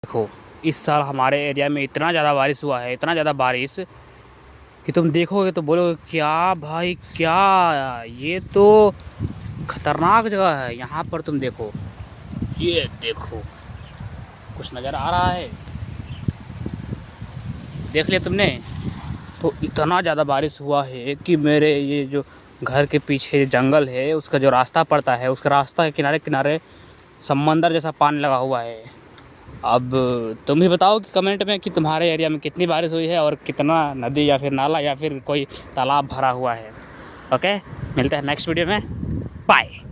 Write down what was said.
देखो इस साल हमारे एरिया में इतना ज़्यादा बारिश हुआ है, इतना ज़्यादा बारिश कि तुम देखोगे तो बोलोगे क्या भाई क्या, ये तो खतरनाक जगह है। यहाँ पर तुम देखो, ये देखो कुछ नज़र आ रहा है, देख लिया तुमने? तो इतना ज़्यादा बारिश हुआ है कि मेरे ये जो घर के पीछे जंगल है उसका जो रास्ता पड़ता है, उसका रास्ता के किनारे किनारे समंदर जैसा पानी लगा हुआ है। अब तुम ही बताओ कि कमेंट में कि तुम्हारे एरिया में कितनी बारिश हुई है और कितना नदी या फिर नाला या फिर कोई तालाब भरा हुआ है। ओके, मिलते हैं नेक्स्ट वीडियो में, बाय।